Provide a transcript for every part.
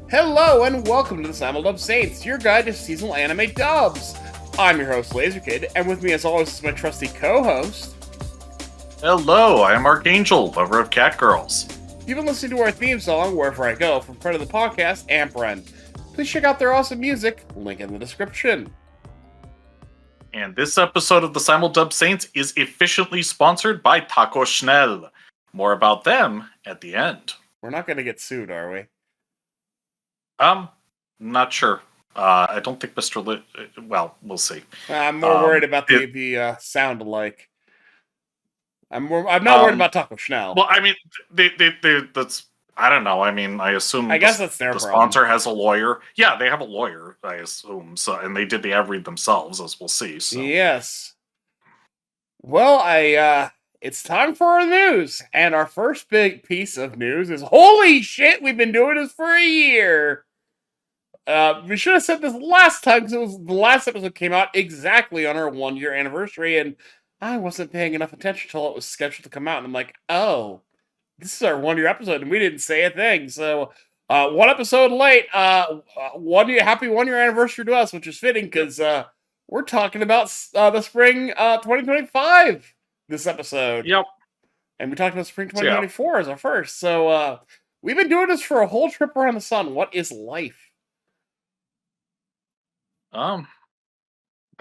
Hello and welcome to the Simuldub Saints, your guide to seasonal anime dubs. I'm your host, Laserkid, and with me as always is my trusty co-host. Hello, I am Archangel, lover of cat girls. You've been listening to our theme song, Wherever I Go, from part of the podcast, Amperin. Please check out their awesome music, link in the description. And this episode of the Simuldub Saints is efficiently sponsored by Taco Schnell. More about them at the end. We're not going to get sued, are we? Not sure. I don't think Mr. Well, we'll see. I'm more worried about the sound alike. I'm not worried about Taco Schnell. Well, I mean, that's... I don't know. I mean, I assume... I guess that's their the problem. sponsor has a lawyer. Yeah, they have a lawyer, I assume. So, and they did the ad read themselves, as we'll see. So. Yes. Well, it's time for our news. And our first big piece of news is, holy shit, we've been doing this for a year. We should have said this last time because it was the last episode came out exactly on our 1-year anniversary, and I wasn't paying enough attention until it was scheduled to come out, and I'm like, oh, this is our 1-year episode, and we didn't say a thing. So, one episode late. Happy 1-year anniversary to us, which is fitting because we're talking about the spring 2025 this episode. Yep. And we talked about spring 2024 as our first. So, we've been doing this for a whole trip around the sun. What is life? I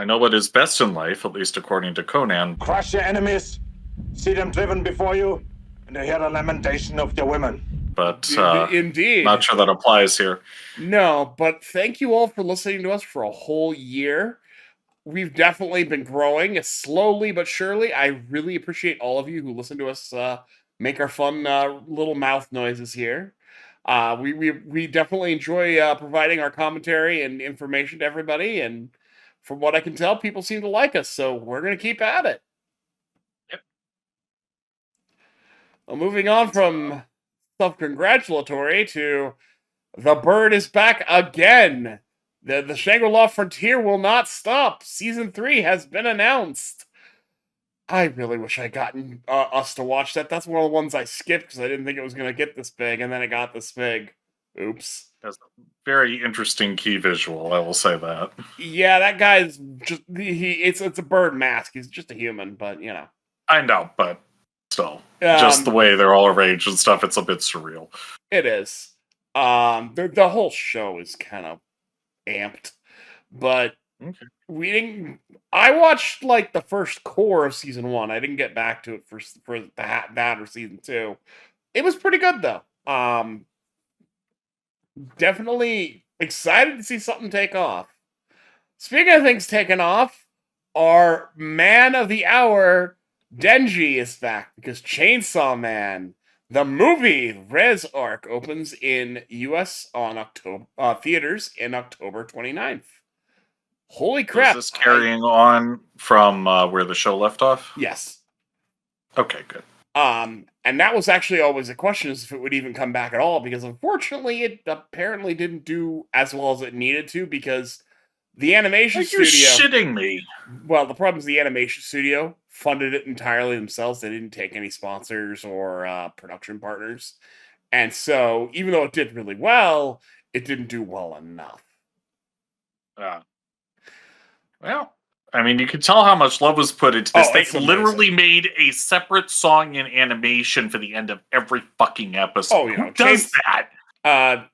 know what is best in life, at least according to Conan. Crush your enemies, see them driven before you, and hear the lamentation of their women. But, indeed. Not sure that applies here. No, but thank you all for listening to us for a whole year. We've definitely been growing, slowly but surely. I really appreciate all of you who listen to us make our fun little mouth noises here. We definitely enjoy providing our commentary and information to everybody, and from what I can tell, people seem to like us, so we're going to keep at it. Yep. Well, moving on from self-congratulatory to the bird is back again. The Shangri-La Frontier will not stop. Season 3 has been announced. I really wish I'd gotten us to watch that. That's one of the ones I skipped because I didn't think it was going to get this big, and then it got this big. Oops. That's a very interesting key visual, I will say that. Yeah, that guy's just... It's a bird mask. He's just a human, but, you know. I know, but still. Just the way they're all arranged and stuff, it's a bit surreal. It is. The whole show is kind of amped, but... Okay. I watched like the first core of season 1. I didn't get back to it for that or season 2. It was pretty good though. Definitely excited to see something take off. Speaking of things taking off, our man of the hour, Denji, is back because Chainsaw Man, the movie Res Arc, opens in US on theaters in October 29th. Holy crap. Is this carrying on from where the show left off? Yes. Okay, good. And that was actually always a question, is if it would even come back at all, because unfortunately it apparently didn't do as well as it needed to, because the animation studio... You're shitting me. Well, the problem is the animation studio funded it entirely themselves. They didn't take any sponsors or production partners. And so, even though it did really well, it didn't do well enough. Well, I mean, you can tell how much love was put into this. They literally made a separate song in animation for the end of every fucking episode. Oh, yeah. Who does that?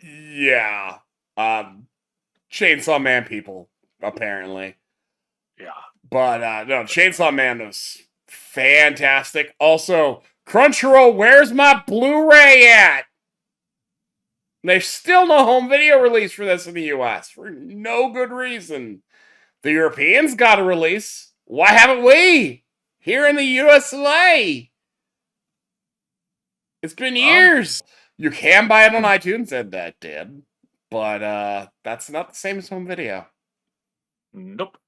Yeah. Chainsaw Man people, apparently. Yeah. But, no, Chainsaw Man was fantastic. Also, Crunchyroll, where's my Blu-ray at? There's still no home video release for this in the US, for no good reason. The Europeans got a release. Why haven't we? Here in the USA. It's been years. You can buy it on iTunes, and that did. But that's not the same as home video. Nope.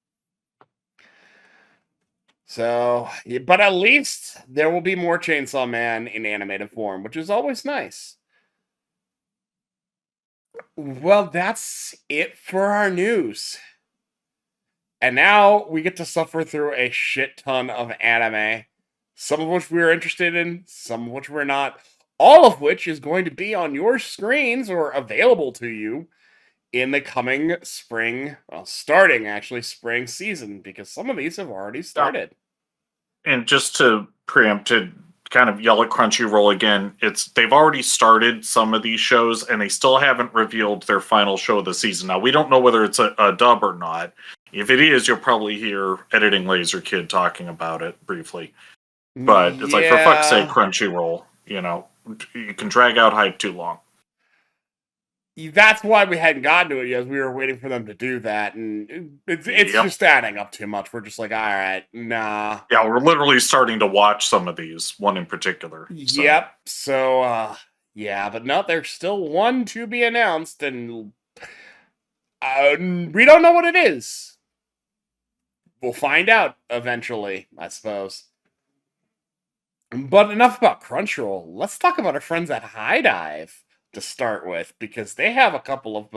So, but at least there will be more Chainsaw Man in animated form, which is always nice. Well, that's it for our news. And now we get to suffer through a shit ton of anime, some of which we were interested in, some of which we're not. all of which is going to be on your screens or available to you in the coming starting actually spring season, because some of these have already started. And just to preempt it, kind of yell at Crunchyroll again, they've already started some of these shows, and they still haven't revealed their final show of the season. Now, we don't know whether it's a dub or not. If it is, you'll probably hear Editing Laser Kid talking about it briefly. But it's like, for fuck's sake, Crunchyroll, you can drag out hype too long. That's why we hadn't gotten to it yet. We were waiting for them to do that, and it's just adding up too much. We're just like, all right, nah. Yeah, we're literally starting to watch some of these, one in particular. So. Yep. So, yeah, but no, there's still one to be announced, and we don't know what it is. We'll find out eventually, I suppose. But enough about Crunchyroll. Let's talk about our friends at High Dive to start with, because they have a couple of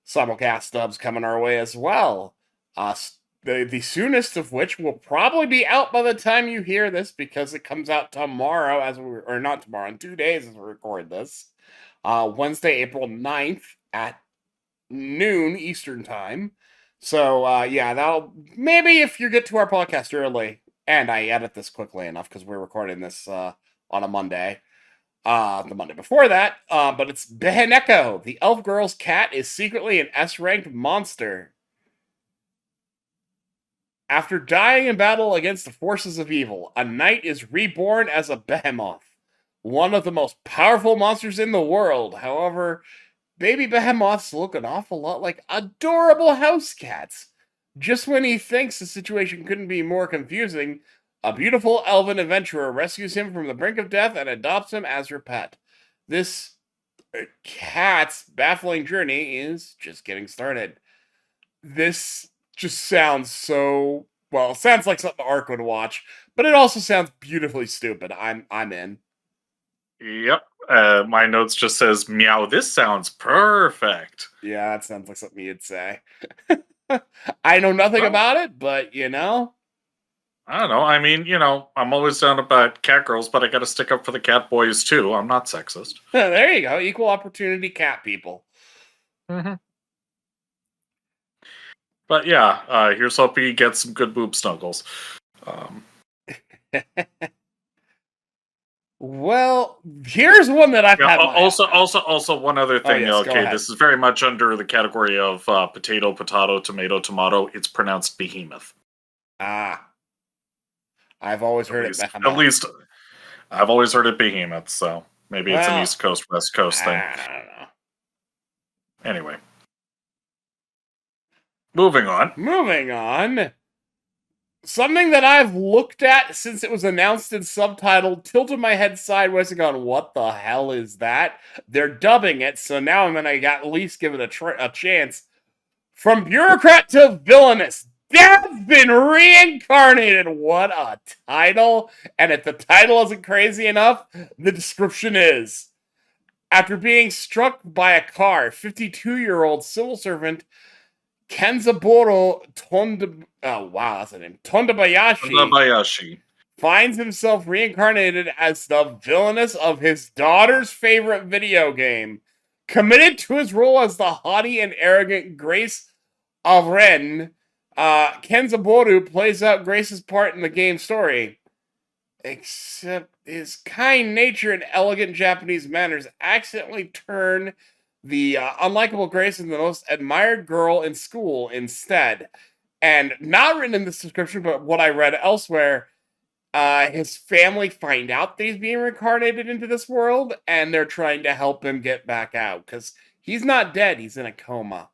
simulcast dubs coming our way as well. The soonest of which will probably be out by the time you hear this, because it comes out tomorrow, or not tomorrow, in 2 days as we record this. Wednesday, April 9th at noon Eastern Time. So, yeah, that'll maybe if you get to our podcast early, and I edit this quickly enough because we're recording this on a Monday. The Monday before that, but it's Beheneko. The elf girl's cat is secretly an S-ranked monster. After dying in battle against the forces of evil, a knight is reborn as a behemoth, one of the most powerful monsters in the world. However, baby behemoths look an awful lot like adorable house cats. Just when he thinks the situation couldn't be more confusing, a beautiful elven adventurer rescues him from the brink of death and adopts him as her pet. This cat's baffling journey is just getting started. This just sounds so... Well, it sounds like something Ark would watch, but it also sounds beautifully stupid. I'm in. Yep. My notes just says, meow, this sounds perfect. Yeah, that sounds like something you'd say. I know nothing about it, but, I don't know. I mean, I'm always down about cat girls, but I gotta stick up for the cat boys, too. I'm not sexist. There you go. Equal opportunity cat people. Mm-hmm. But yeah, here's hoping you get some good boob snuggles. Well, here's one that I've had. Also, one other thing. Okay, this is very much under the category of potato, tomato, tomato. It's pronounced behemoth. Ah. I've always heard it behemoth. At least, I've always heard it behemoth, so maybe it's an East Coast, West Coast thing. I don't know. Anyway. Moving on. Something that I've looked at since it was announced and subtitled, tilted my head sideways and gone, what the hell is that? They're dubbing it, so now I'm going to at least give it a chance. From Bureaucrat to Villainous, Dad's been reincarnated. What a title. And if the title isn't crazy enough, the description is. After being struck by a car, 52-year-old civil servant Kenzaburo Tondabayashi finds himself reincarnated as the villainess of his daughter's favorite video game. Committed to his role as the haughty and arrogant Grace Aharen, Kenzaburo plays out Grace's part in the game's story. Except his kind nature and elegant Japanese manners accidentally turn the unlikable Grace into the most admired girl in school instead. And not written in this description, but what I read elsewhere, his family find out that he's being reincarnated into this world, and they're trying to help him get back out, because he's not dead, he's in a coma.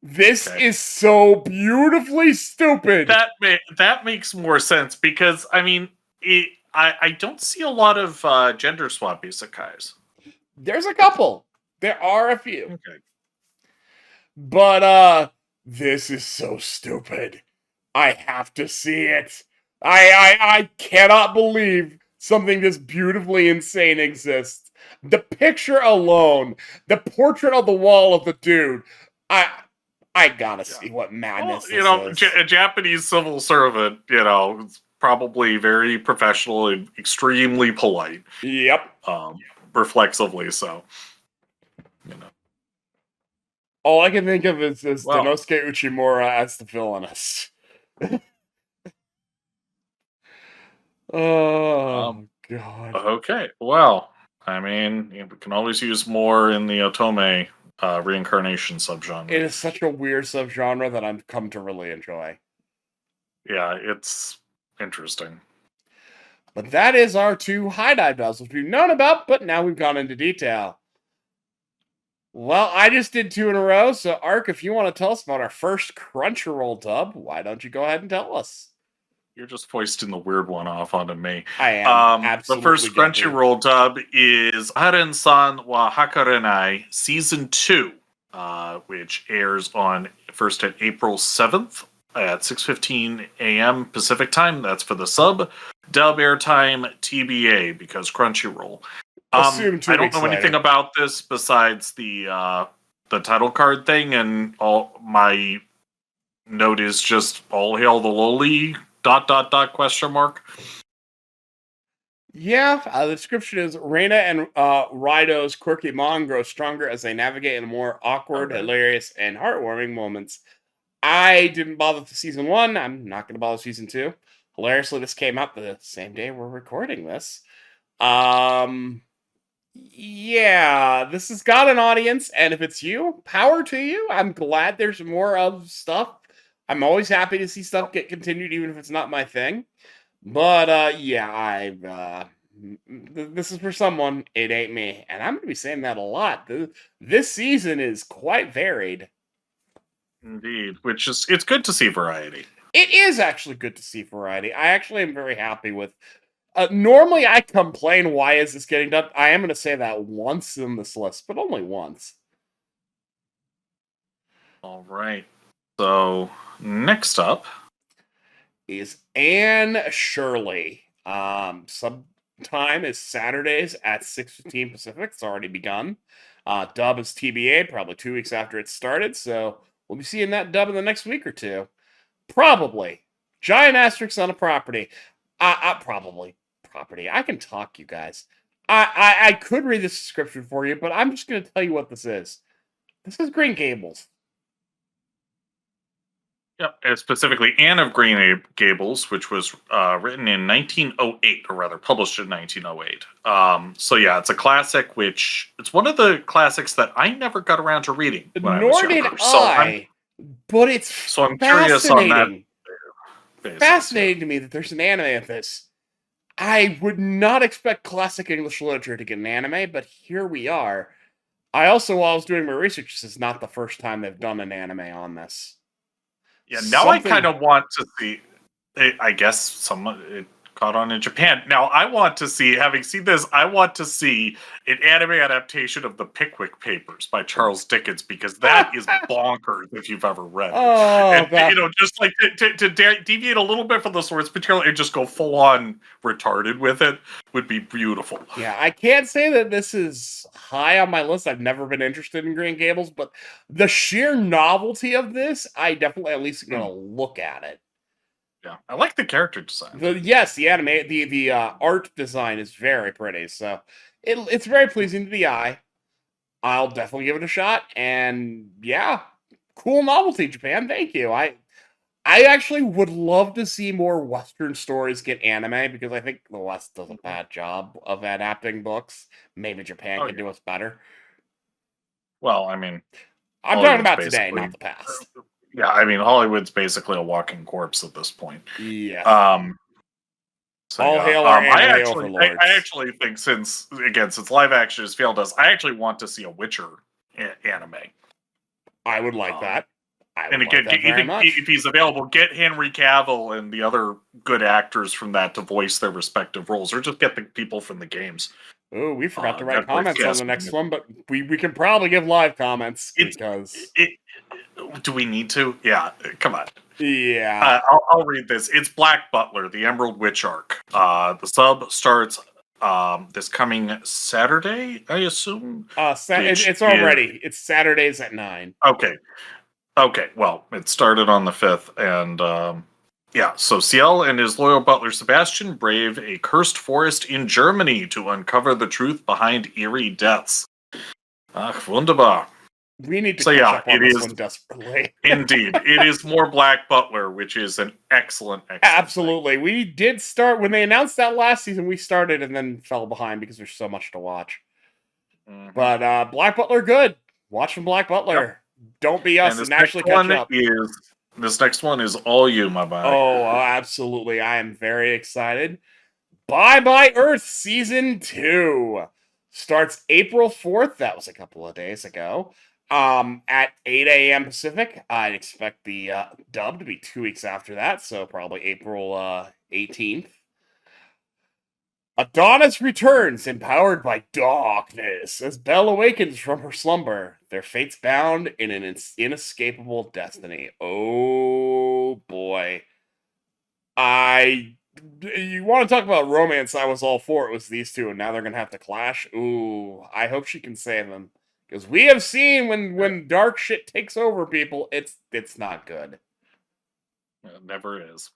This is so beautifully stupid. That makes more sense, because, I mean, I don't see a lot of gender swap isekais. There's a couple. There are a few. Okay. But, this is so stupid. I have to see it. I cannot believe something this beautifully insane exists. The picture alone, the portrait on the wall of the dude, I gotta see what madness this is. A Japanese civil servant, probably very professional and extremely polite. Yep. Reflexively so. You know. All I can think of is Denosuke Uchimura as the Villainess. Oh, God. Okay, well, I mean, we can always use more in the Otome reincarnation subgenre. It is such a weird subgenre that I've come to really enjoy. Yeah, it's interesting. But that is our 2 high dive dubs, which we've known about, but now we've gone into detail. Well, I just did 2 in a row, so Ark, if you want to tell us about our first Crunchyroll dub, why don't you go ahead and tell us? You're just foisting the weird one off onto me. I am. Absolutely. The first Crunchyroll dub is Aharen-san wa Hakarenai Season 2, which airs first at April 7th at 6:15 a.m. Pacific time. That's for the sub. Dub airtime TBA, because Crunchyroll. I don't know anything about this besides the title card thing, and all my note is just all hail the lowly ... question mark. Yeah, the description is Reina and Raido's quirky mom grow stronger as they navigate in more awkward, hilarious, and heartwarming moments. I didn't bother with season 1. I'm not going to bother with season 2. Hilariously, this came out the same day we're recording this. Yeah, this has got an audience, and if it's you, power to you. I'm glad there's more of stuff. I'm always happy to see stuff get continued, even if it's not my thing. But, yeah, this is for someone. It ain't me. And I'm going to be saying that a lot. This season is quite varied. Indeed, it's good to see variety. It is actually good to see variety. I actually am very happy with... normally I complain, why is this getting done? I am going to say that once in this list, but only once. All right. So, next up is Anne Shirley. Sub time is Saturdays at 6:15 Pacific. It's already begun. Dub is TBA, probably 2 weeks after it started, so we'll be seeing that dub in the next week or 2. Probably. Giant asterisk on a property. Probably. Property. I can talk, you guys. I could read this description for you, but I'm just going to tell you what this is. This is Green Gables. Yep, specifically Anne of Green Gables, which was written in 1908, or rather published in 1908. So yeah, it's a classic, it's one of the classics that I never got around to reading when I was younger. But it's so I'm curious on that. Fascinating to me that there's an anime of this. I would not expect classic English literature to get an anime, but here we are. I also, while I was doing my research, this is not the first time they've done an anime on this. Yeah, now I kind of want to see. I guess it caught on in Japan. Now I want to see, having seen this, I want to see an anime adaptation of the Pickwick Papers by Charles Dickens, because that is bonkers if you've ever read it. And just like to deviate a little bit from the source material and just go full on retarded with it would be beautiful. Yeah, I can't say that this is high on my list. I've never been interested in Green Gables, but the sheer novelty of this, I definitely at least gonna look at it. Yeah, I like the character design. The anime, the art design is very pretty, so it's very pleasing to the eye. I'll definitely give it a shot, and yeah, cool novelty, Japan. Thank you. I actually would love to see more Western stories get anime, because I think the West does a bad job of adapting books. Maybe Japan can do us better. Well, I mean, I'm talking about today, not the past. Yeah, I mean, Hollywood's basically a walking corpse at this point. Yeah. All hail our anime overlords. I actually think since live action has failed us, I actually want to see a Witcher anime. I would like that. And again, if he's available, get Henry Cavill and the other good actors from that to voice their respective roles, or just get the people from the games. Oh, we forgot to write comments on the next one, but we can probably give live comments because... Do we need to? Yeah, come on. Yeah. I'll read this. It's Black Butler, the Emerald Witch arc. The sub starts this coming Saturday, I assume? It's already. It's Saturdays at 9. Okay, well, it started on the 5th, and Yeah, so Ciel and his loyal butler Sebastian brave a cursed forest in Germany to uncover the truth behind eerie deaths. Ach, wunderbar. We need to catch up on this one desperately. Indeed. It is more Black Butler, which is an excellent Absolutely. thing. We did start, when they announced that last season, we started and then fell behind because there's so much to watch. Mm-hmm. But Black Butler, good. Watch from Black Butler. Yep. Don't be us and actually catch up. This next one is all you, my boy. Oh, absolutely. I am very excited. Bye-Bye Earth Season 2 starts April 4th. That was a couple of days ago. At 8 a.m. Pacific. I'd expect the dub to be 2 weeks after that, so probably April 18th. Adonis returns, empowered by darkness, as Belle awakens from her slumber. Their fates bound in an inescapable destiny. Oh boy. You want to talk about romance? I was all for it. Was these two, and now they're gonna have to clash. Ooh, I hope she can save them, because we have seen when dark shit takes over people, it's not good. It never is.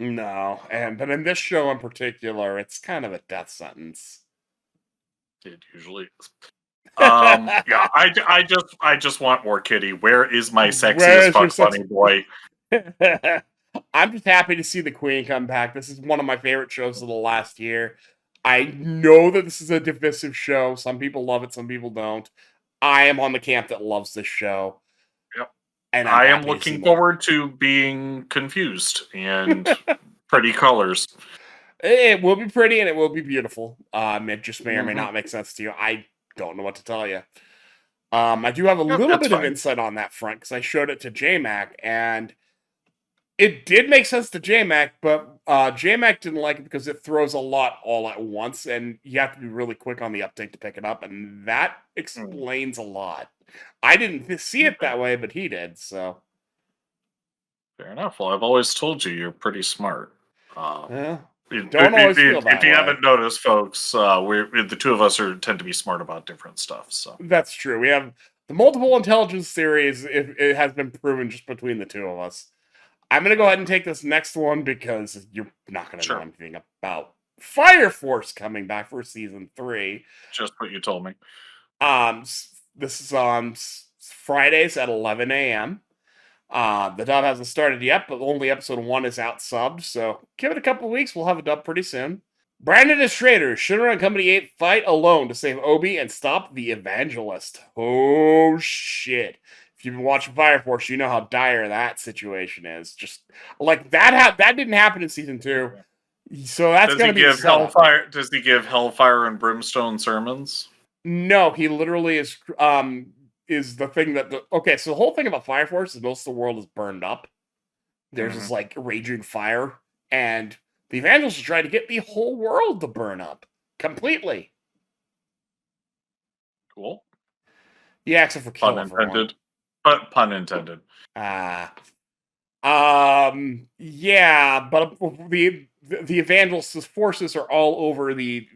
No, but in this show in particular, it's kind of a death sentence. It usually is. Yeah, I just want more Kitty. Where is my sexiest fuck funny boy? I'm just happy to see the Queen come back. This is one of my favorite shows of the last year. I know that this is a divisive show. Some people love it, some people don't. I am on the camp that loves this show. Yep. And I am looking forward to being confused and pretty colors. It will be pretty and it will be beautiful. It just may or may not make sense to you. I don't know what to tell you. I do have a little bit of insight on that front because I showed it to JMac, and it did make sense to JMac, but JMac didn't like it because it throws a lot all at once, and you have to be really quick on the uptake to pick it up, and that explains a lot. I didn't see it that way, but he did, so. Fair enough. Well, I've always told you're pretty smart. Yeah. Don't always feel that way. If you haven't noticed, folks, the two of us tend to be smart about different stuff. So that's true. We have the multiple intelligence theories. It has been proven just between the two of us. I'm going to go ahead and take this next one because you're not going to know anything about Fire Force coming back for season 3. Just what you told me. This is on Fridays at 11 a.m. The dub hasn't started yet, but only episode 1 is out subbed, so give it a couple weeks. We'll have a dub pretty soon. Branded as traitors, Shunra and Company 8 fight alone to save Obi and stop the Evangelist. Oh shit. If you've been watching Fire Force, you know how dire that situation is. Just like that didn't happen in season 2. So that's going to be Hellfire. Does he give Hellfire and Brimstone sermons? No, he literally is the thing that okay, so the whole thing about Fire Force is most of the world is burned up. There's this like raging fire, and the Evangelists are trying to get the whole world to burn up completely. Cool. Yeah, except for kill everyone. Pun intended. But pun intended. Yeah, but the Evangelists' forces are all over the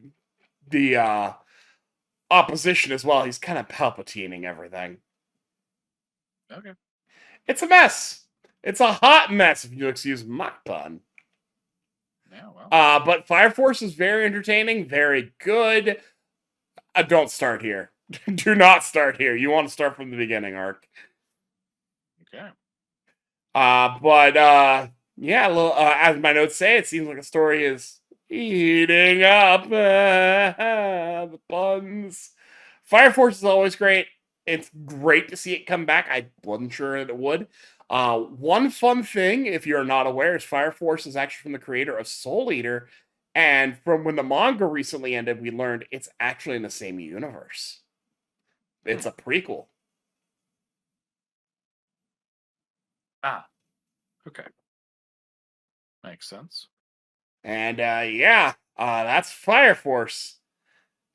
opposition as well. He's kind of Palpatining everything. Okay. It's a mess. It's a hot mess, if you excuse my pun. Yeah, well. But Fire Force is very entertaining, very good. Don't start here. Do not start here. You want to start from the beginning, Ark. Okay. Yeah, as my notes say, it seems like the story is eating up the puns. Fire Force is always great. It's great to see it come back. I wasn't sure that it would. One fun thing, if you're not aware, is Fire Force is actually from the creator of Soul Eater, and from when the manga recently ended, we learned it's actually in the same universe. It's a prequel. Okay. Makes sense. And that's Fire Force.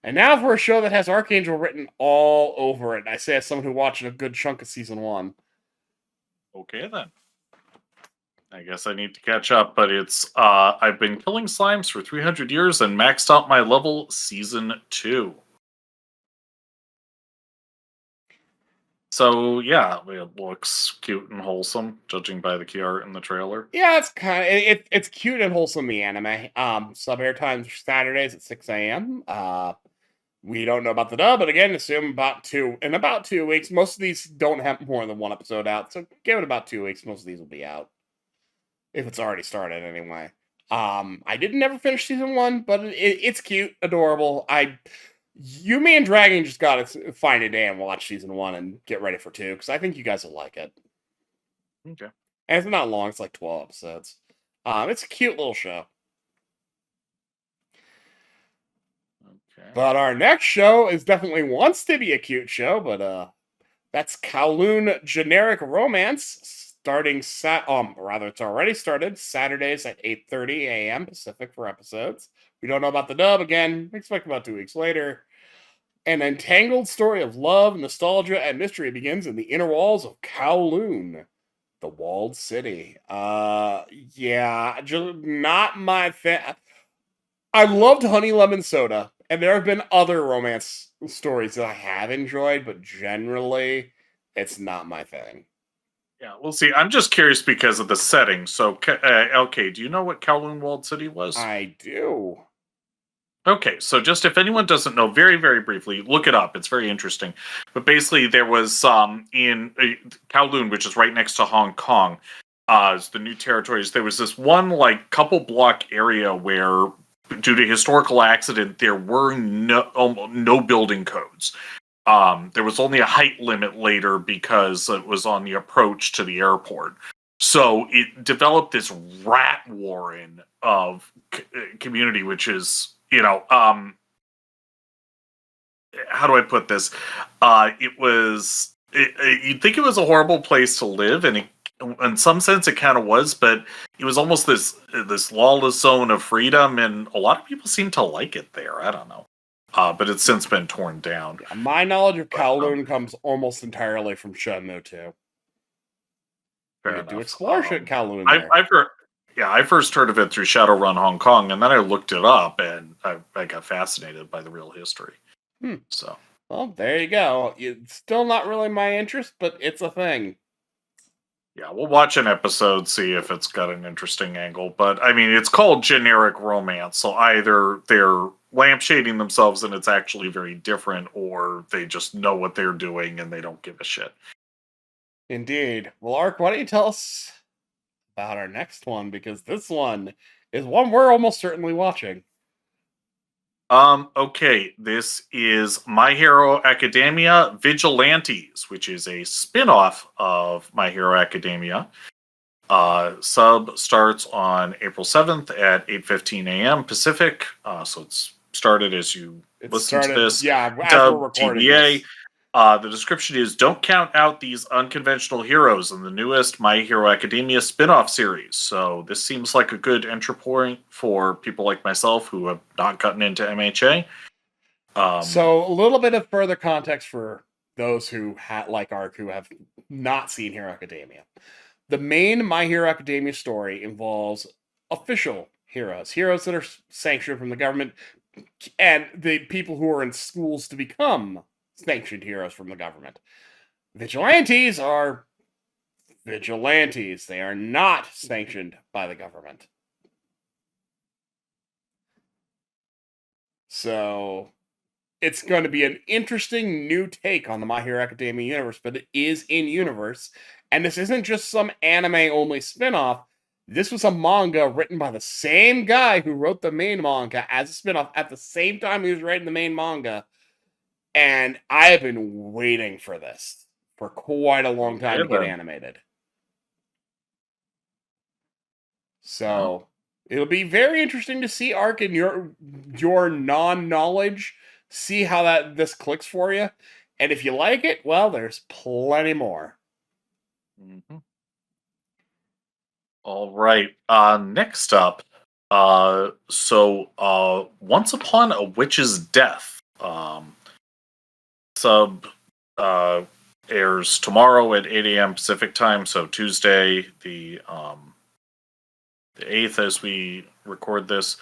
And now for a show that has Archangel written all over it. I say as someone who watched a good chunk of season 1. Okay, then. I guess I need to catch up, but it's I've been killing slimes for 300 years and maxed out my level season 2. So yeah, it looks cute and wholesome, judging by the key art in the trailer. Yeah, it's kind of it's cute and wholesome. The anime. Sub airtime Saturdays at 6 a.m. We don't know about the dub, but again, assume in about 2 weeks. Most of these don't have more than one episode out, so give it about 2 weeks. Most of these will be out if it's already started anyway. I didn't never finish season 1, but it's cute, adorable. You, me, and Dragon just gotta find a day and watch season 1 and get ready for 2 because I think you guys will like it. Okay. And it's not long; it's like 12 episodes. It's a cute little show. Okay. But our next show is definitely wants to be a cute show, but that's Kowloon Generic Romance, starting it's already started Saturdays at 8:30 a.m. Pacific for episodes. We don't know about the dub again. We expect about 2 weeks later. An entangled story of love, nostalgia, and mystery begins in the inner walls of Kowloon, the walled city. Yeah, just not my thing. I loved Honey Lemon Soda, and there have been other romance stories that I have enjoyed, but generally, it's not my thing. Yeah, we'll see. I'm just curious because of the setting. So, LK, do you know what Kowloon Walled City was? I do. Okay, so just if anyone doesn't know, very, very briefly, look it up. It's very interesting. But basically, there was in Kowloon, which is right next to Hong Kong, the new territories. There was this one couple block area where, due to historical accident, there were no building codes. There was only a height limit later because it was on the approach to the airport. So it developed this rat warren of community, which is, how do I put this? You'd think it was a horrible place to live, and in some sense it kind of was, but it was almost this lawless zone of freedom, and a lot of people seem to like it there. I don't know. But it's since been torn down. Yeah, my knowledge of Kowloon comes almost entirely from Shenmue 2. Fair you do enough. explore Kowloon there. I first heard of it through Shadowrun Hong Kong, and then I looked it up, and I got fascinated by the real history. So, well, there you go. It's still not really my interest, but it's a thing. Yeah, we'll watch an episode, see if it's got an interesting angle. But, I mean, it's called generic romance, so either they're lampshading themselves and it's actually very different, or they just know what they're doing and they don't give a shit. Indeed. Well, Ark, why don't you tell us about our next one, because this one is one we're almost certainly watching. Okay, this is My Hero Academia Vigilantes, which is a spin-off of My Hero Academia. Sub starts on April 7th at 8:15 a.m. Pacific. So it's started as you listen to this. Yeah, as we're recording TBA. this. The description is, don't count out these unconventional heroes in the newest My Hero Academia spin-off series. So this seems like a good entry point for people like myself who have not gotten into MHA. So a little bit of further context for those who, like Ark, who have not seen Hero Academia. The main My Hero Academia story involves official heroes that are sanctioned from the government, and the people who are in schools to become sanctioned heroes from the government. Vigilantes are vigilantes. They are not sanctioned by the government. So it's going to be an interesting new take on the My Hero Academia universe, but it is in universe. And this isn't just some anime-only spin-off. This was a manga written by the same guy who wrote the main manga as a spin-off at the same time he was writing the main manga. And I have been waiting for this for quite a long time to get animated. So it'll be very interesting to see, Ark, in your non-knowledge, see how this clicks for you. And if you like it, well, there's plenty more. Mm-hmm. All right. Next up, Once Upon a Witch's Death. Sub airs tomorrow at 8 a.m. Pacific time, so Tuesday, the 8th, as we record this.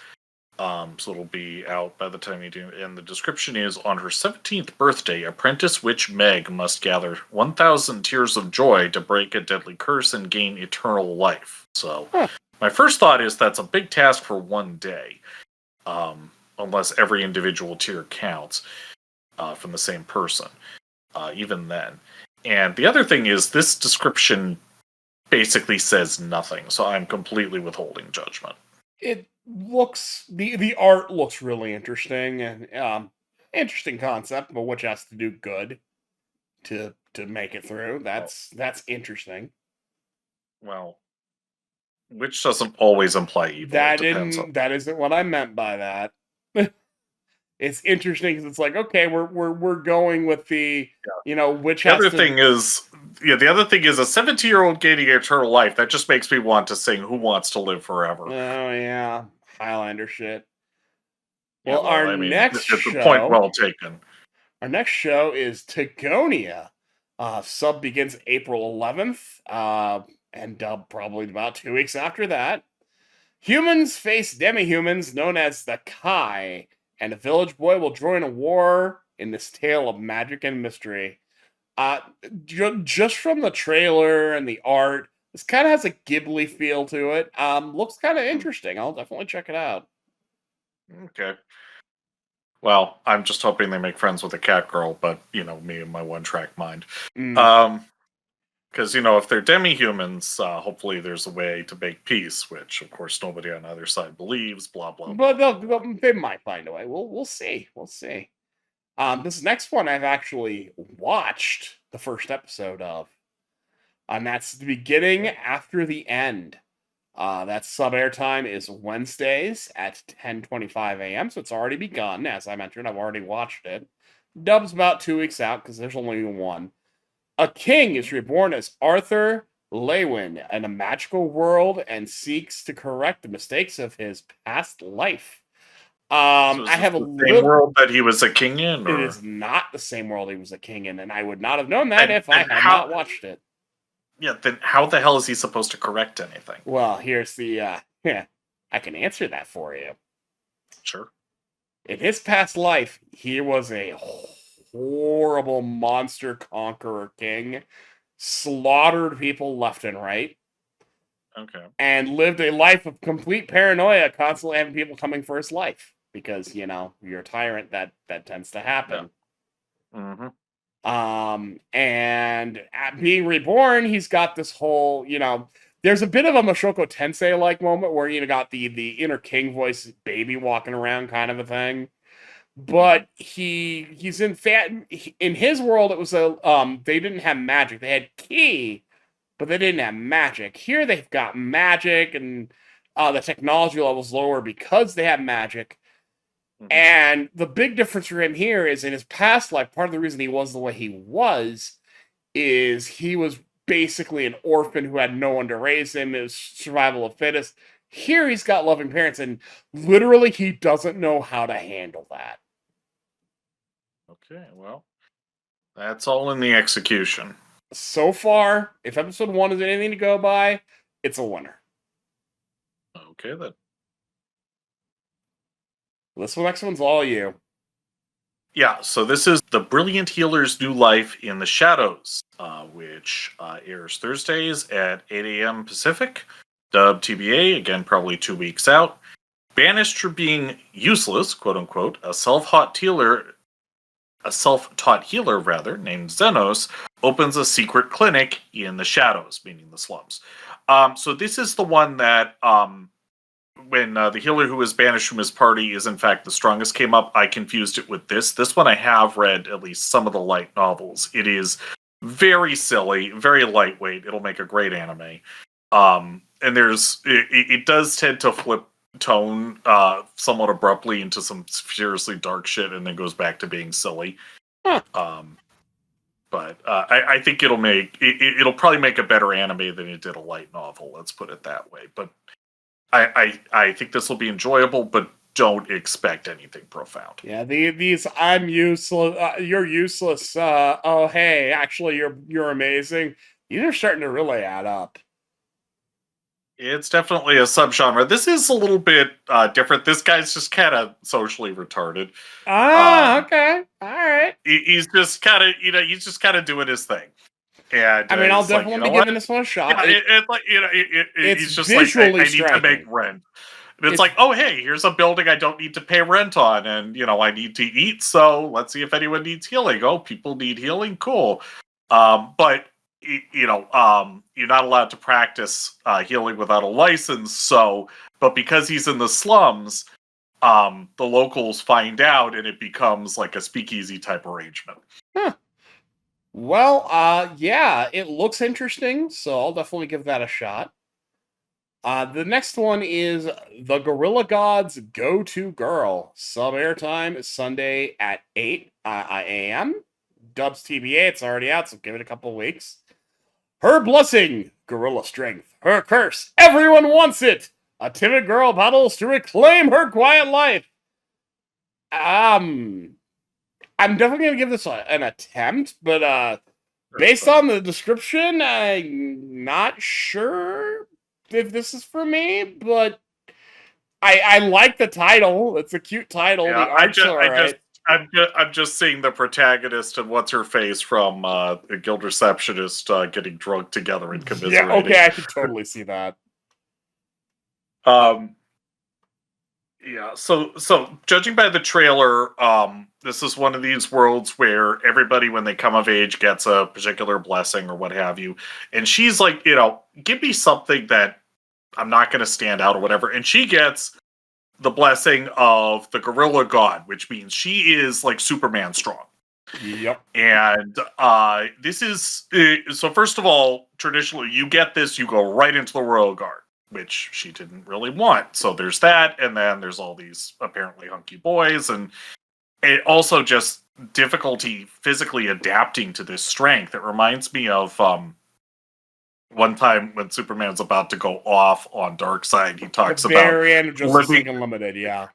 So it'll be out by the time you do. And the description is, on her 17th birthday, apprentice witch Meg must gather 1,000 tears of joy to break a deadly curse and gain eternal life. So my first thought is that's a big task for one day, unless every individual tear counts from the same person, even then. And the other thing is, this description basically says nothing, so I'm completely withholding judgment. It looks, the art looks really interesting, and interesting concept, but which has to do good to make it through. That's interesting. Well, which doesn't always imply evil. That isn't what I meant by that. It's interesting because it's like, okay, we're going with the which. The other thing is a 17-year-old gaining eternal life. That just makes me want to sing "Who Wants to Live Forever." Oh yeah, Highlander shit. Well, next show. It's a point well taken. Our next show is Teogonia. Sub begins April 11th, and dub probably about 2 weeks after that. Humans face demi-humans known as the Kai, and a village boy will join a war in this tale of magic and mystery. Just from the trailer and the art, this kind of has a Ghibli feel to it. Looks kind of interesting. I'll definitely check it out. Okay. Well, I'm just hoping they make friends with a cat girl, but, me and my one-track mind. Because, if they're demi-humans, hopefully there's a way to make peace, which, of course, nobody on either side believes, blah, blah, blah. But they might find a way. We'll see. We'll see. This next one I've actually watched the first episode of. And that's the beginning after the end. That sub-air time is Wednesdays at 10:25 a.m., so it's already begun. As I mentioned, I've already watched it. Dub's about 2 weeks out, because there's only one. A king is reborn as Arthur Lewin in a magical world and seeks to correct the mistakes of his past life. So I have the same world that he was a king in? Or? It is not the same world he was a king in, and I would not have known that if I had not watched it. Yeah, then how the hell is he supposed to correct anything? Well, here's the, I can answer that for you. Sure. In his past life, he was a horrible monster conqueror king, slaughtered people left and right. Okay. And lived a life of complete paranoia, constantly having people coming for his life. Because, you're a tyrant, that tends to happen. Yeah. Mm-hmm. And at being reborn, he's got this whole, there's a bit of a Mushoku Tensei-like moment where you got the inner king voice baby walking around kind of a thing. But he's in his world, it was they didn't have magic. They had ki, but they didn't have magic. Here they've got magic, and the technology level's lower because they have magic. And the big difference for him here is in his past life, part of the reason he was the way he was is he was basically an orphan who had no one to raise him. It was survival of fittest. Here he's got loving parents, and literally he doesn't know how to handle that. Okay, well, that's all in the execution. So far, if episode 1 is anything to go by, it's a winner. Okay, then. This next one's all you. Yeah, so this is The Brilliant Healer's New Life in the Shadows, which airs Thursdays at 8 a.m. Pacific. Dub TBA, again, probably 2 weeks out. Banished for being useless, quote-unquote, a self-taught healer, named Xenos, opens a secret clinic in the shadows, meaning the slums. So this is the one that... when the healer who was banished from his party is in fact the strongest came up, I confused it with this. This one I have read at least some of the light novels. It is very silly, very lightweight. It'll make a great anime. And it does tend to flip tone somewhat abruptly into some seriously dark shit and then goes back to being silly. But I think it'll probably make a better anime than it did a light novel. Let's put it that way. But I think this will be enjoyable, but don't expect anything profound. Yeah, these I'm useless, you're useless, oh hey, actually you're amazing. These are starting to really add up. It's definitely a subgenre. This is a little bit different. This guy's just kind of socially retarded. Okay. All right. He's just kind of, he's just kind of doing his thing. And I mean, I'll definitely be giving this one a shot. Yeah, he's just like, I need to make rent. And it's like, oh, hey, here's a building I don't need to pay rent on. And, I need to eat. So let's see if anyone needs healing. Oh, people need healing. Cool. But, you're not allowed to practice healing without a license. But because he's in the slums, the locals find out and it becomes like a speakeasy type arrangement. Huh. Well, yeah, it looks interesting, so I'll definitely give that a shot. The next one is The Gorilla Gods Go-To Girl. Sub airtime is Sunday at 8 a.m. Dubs TBA, it's already out, so give it a couple weeks. Her blessing, gorilla strength. Her curse, everyone wants it. A timid girl battles to reclaim her quiet life. I'm definitely going to give this an attempt, but based on the description, I'm not sure if this is for me, but I like the title. It's a cute title. Yeah, the art's alright. I'm just seeing the protagonist and what's her face from the Guild Receptionist getting drunk together and commiserating. Yeah, okay, I can totally see that. Yeah, so judging by the trailer, this is one of these worlds where everybody, when they come of age, gets a particular blessing or what have you. And she's like, give me something that I'm not going to stand out or whatever. And she gets the blessing of the Gorilla God, which means she is like Superman strong. Yep. And this is, so first of all, traditionally, you get this, you go right into the Royal Guard, which she didn't really want. So there's that, and then there's all these apparently hunky boys, and it also just difficulty physically adapting to this strength. It reminds me of one time when Superman's about to go off on Darkseid, he talks about very end of Justice League Unlimited, yeah.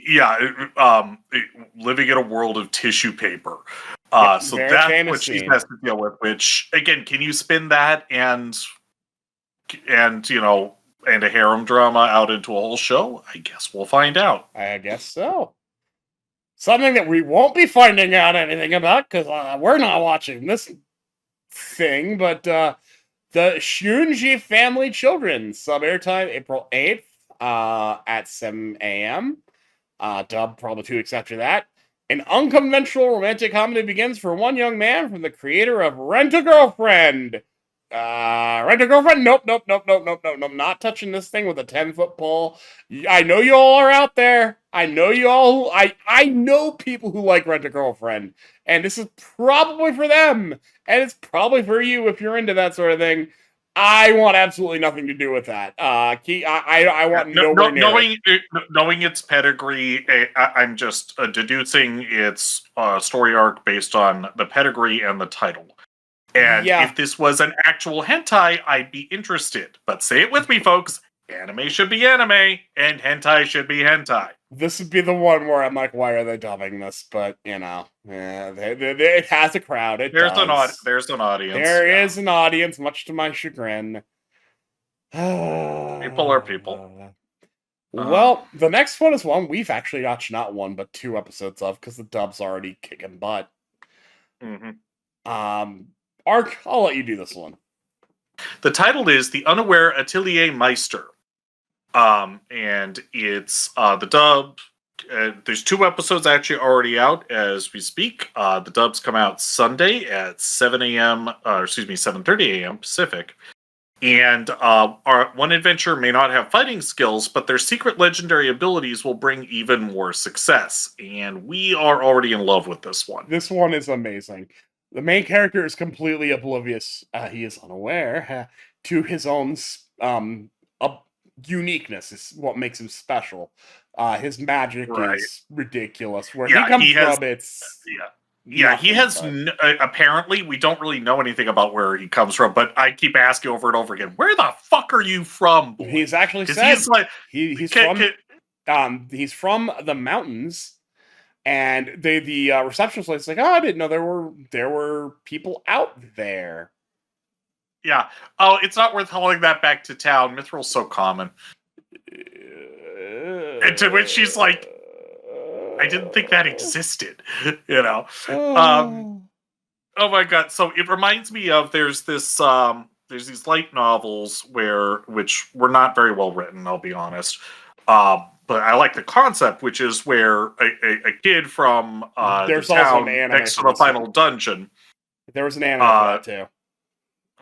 Yeah, living in a world of tissue paper. So that's what she has to deal with, which, again, can you spin that and a harem drama out into a whole show? I guess we'll find out. I guess so. Something that we won't be finding out anything about, because we're not watching this thing, but the Shiunji Family Children, sub airtime April 8th at 7 a.m. Dub probably 2 weeks after that. An unconventional romantic comedy begins for one young man from the creator of Rent-A-Girlfriend. Rent-A-Girlfriend? Nope. Not touching this thing with a 10-foot pole. I know you all are out there. I know you all. I know people who like Rent-A-Girlfriend, and this is probably for them, and it's probably for you if you're into that sort of thing. I want absolutely nothing to do with that. I want nowhere near it. Knowing its pedigree, I'm just deducing its story arc based on the pedigree and the title. And if this was an actual hentai, I'd be interested. But say it with me, folks. Anime should be anime, and hentai should be hentai. This would be the one where I'm like, why are they dubbing this? But, it has a crowd. There's an audience. There is an audience, much to my chagrin. People are people. Well, the next one is one we've actually watched not one, but 2 episodes of, because the dub's already kicking butt. Mm-hmm. Ark, I'll let you do this one. The title is The Unaware Atelier Meister. And it's the dub. There's 2 episodes actually already out as we speak. The dubs come out Sunday at 7:30 a.m. Pacific. And our one adventurer may not have fighting skills, but their secret legendary abilities will bring even more success. And we are already in love with this one. This one is amazing. The main character is completely oblivious. He is unaware to his own uniqueness is what makes him special. His magic is ridiculous. Where he comes from, it's... Yeah, he has... apparently, we don't really know anything about where he comes from, but I keep asking over and over again, where the fuck are you from, boy? He's actually said... He's from the mountains, and the receptionist was like, I didn't know there were people out there. Yeah. Oh, it's not worth hauling that back to town. Mithril's so common. And to which she's like, I didn't think that existed. Oh my god! So it reminds me of there's these light novels which were not very well written. I'll be honest, but I like the concept, which is where a kid from there's the also town an anime next to the final dungeon. There was an anime for that too.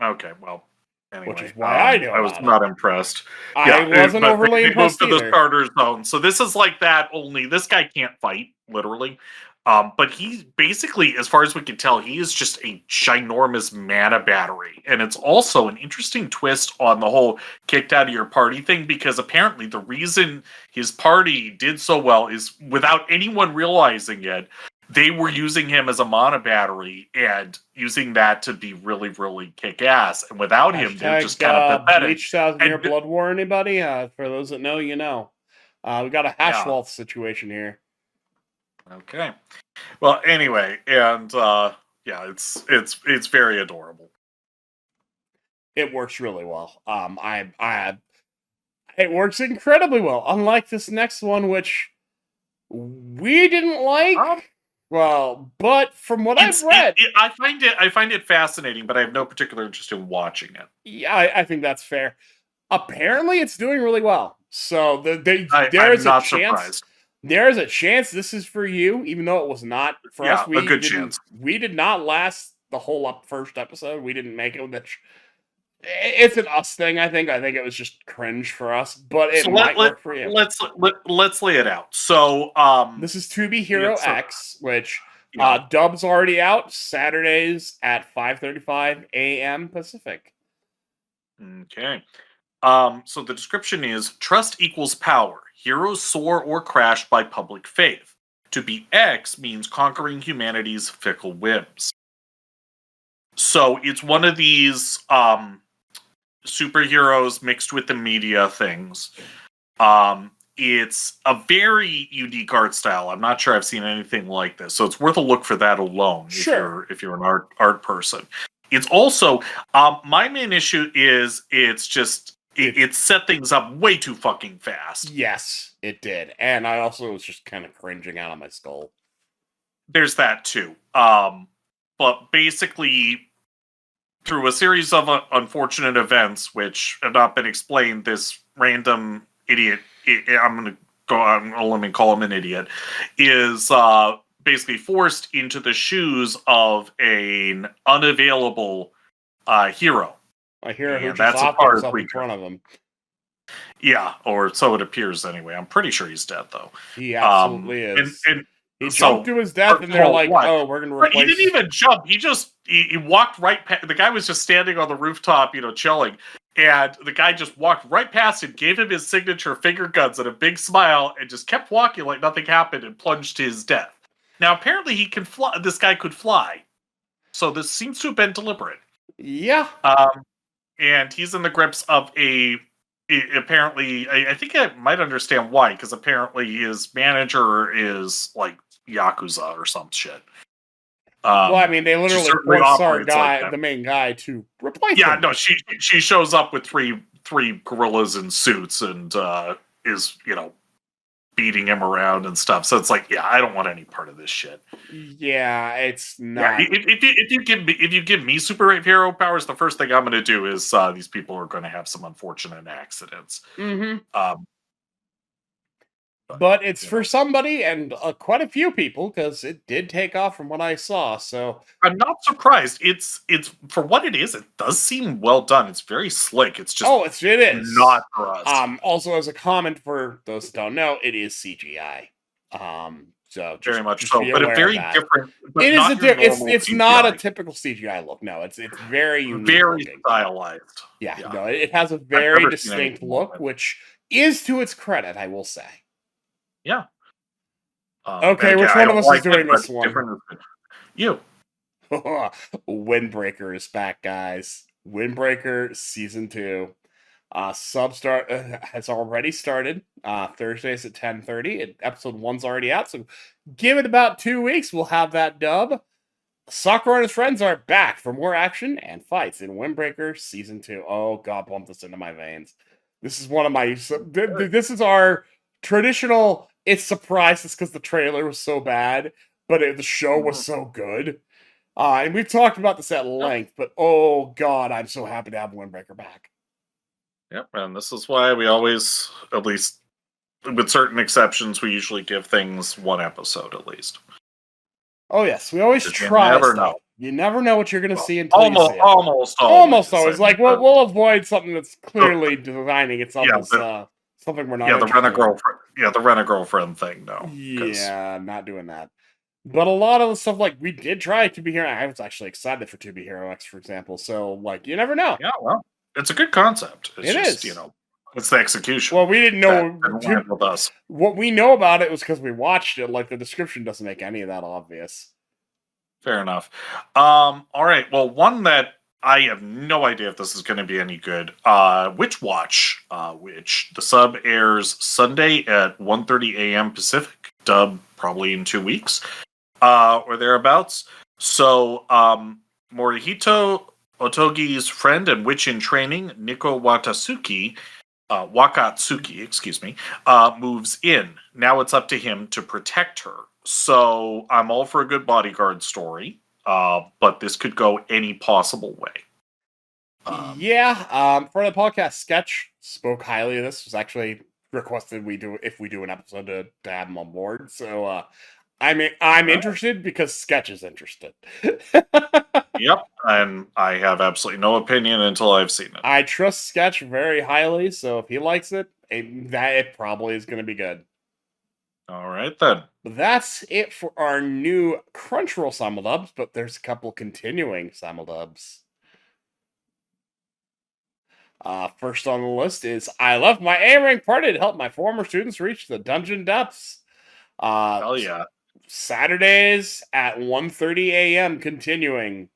Okay, well, anyway, which is why I know. I was not impressed. I wasn't overly impressed either. To the starter zone, so this is like that. Only this guy can't fight, literally. But he basically, as far as we can tell, he is just a ginormous mana battery. And it's also an interesting twist on the whole kicked out of your party thing, because apparently the reason his party did so well is, without anyone realizing it, they were using him as a mana battery and using that to be really, really kick-ass. And without him, they're just kind of pathetic. Bleach 1000 Year Blood War, anybody? For those that know, you know. We got a hash waltz situation here. Okay. Well, anyway, and it's very adorable. It works really well. It works incredibly well. Unlike this next one, which we didn't like. But from what I've read, I find it fascinating, but I have no particular interest in watching it. Yeah, I think that's fair. Apparently, it's doing really well. So there's a chance. Surprised. There's a chance this is for you, even though it was not for us. A good chance. We did not last the whole first episode. We didn't make it. It's an us thing, I think. I think it was just cringe for us, but it might work for you. Let's lay it out. So this is To Be Hero X, which dub's already out. Saturdays at 5:35 a.m. Pacific. Okay. So the description is: trust equals power. Heroes soar or crash by public faith. To be X means conquering humanity's fickle whims. So it's one of these superheroes mixed with the media things. It's a very unique art style. I'm not sure I've seen anything like this, so it's worth a look for that alone. Sure. If you're an art person. It's also my main issue is it set things up way too fucking fast. Yes, it did. And I also was just kind of cringing out of my skull. There's that too. But basically, through a series of unfortunate events, which have not been explained, this random idiot, let me call him an idiot, is basically forced into the shoes of an unavailable hero. A hero who just offed himself in front of him. Yeah, or so it appears anyway. I'm pretty sure he's dead, though. He absolutely is. And he jumped to his death, and they're like, "Oh, we're going to replace." He didn't even jump. He walked right past. The guy was just standing on the rooftop, chilling, and the guy just walked right past him, gave him his signature finger guns and a big smile, and just kept walking like nothing happened, and plunged to his death. Now, apparently, he can fly. This guy could fly, so this seems to have been deliberate. Yeah. And he's in the grips of apparently, I think I might understand why, because apparently his manager is like Yakuza or some shit. Well, I mean, they literally forced our guy, the main guy, to replace him. Yeah, no, she shows up with three gorillas in suits and is, beating him around and stuff. So it's like, yeah, I don't want any part of this shit. Yeah, it's not. Yeah, if you give me superhero powers, the first thing I'm going to do is these people are going to have some unfortunate accidents. Mm-hmm. But it's for somebody, and quite a few people, because it did take off from what I saw. So I'm not surprised. It's for what it is. It does seem well done. It's very slick. It's just it is not for us. Also, as a comment for those who don't know, it is CGI. So very much so, but a very different. But it is it's not a typical CGI look. No, it's very unique, very stylized. Yeah, no, it has a very distinct look, which is to its credit, I will say. Yeah. Okay, which one of us is doing this one? You. Windbreaker is back, guys. Windbreaker Season 2. Substart has already started. Thursdays at 10:30. Episode 1's already out, so give it about 2 weeks. We'll have that dub. Sakura and his friends are back for more action and fights in Windbreaker Season 2. Oh, God, pump this into my veins. This is one of my... This is our traditional... It's surprised us because the trailer was so bad, but the show was so good. And we've talked about this at length, but oh, God, I'm so happy to have Windbreaker back. Yep, and this is why we always, at least with certain exceptions, we usually give things one episode at least. Oh yes, we always try. You never know. You never know what you're going to see until you see it. Almost always. Like we'll avoid something that's clearly designing itself as something we're not. Yeah, the rent-a-girlfriend. Yeah, the rent-a-girlfriend thing. No. Yeah, not doing that. But a lot of the stuff, like we did try To Be Hero. I was actually excited for To Be Hero X, for example. So like, you never know. Yeah, well, it's a good concept. It's just, is. It's the execution. Well, we didn't know with us. What we know about it was because we watched it. Like the description doesn't make any of that obvious. Fair enough. All right. Well, one that I have no idea if this is going to be any good. Witch Watch, which the sub airs Sunday at 1:30 a.m. Pacific. Dub probably in 2 weeks, or thereabouts. So, Morihito Otogi's friend and witch in training, Niko Wakatsuki, moves in. Now it's up to him to protect her. So I'm all for a good bodyguard story, but this could go any possible way. For the podcast, Sketch spoke highly of this. Was actually requested if we do an episode to have him on board. So I'm interested because Sketch is interested. Yep, and I have absolutely no opinion until I've seen it. I trust Sketch very highly, so if he likes it, it probably is going to be good. All right, then. That's it for our new Crunchyroll Simuldubs, but there's a couple continuing Simuldubs. First on the list is I left my A-rank party to help my former students reach the dungeon depths. Hell yeah. Saturdays at 1:30 a.m. continuing.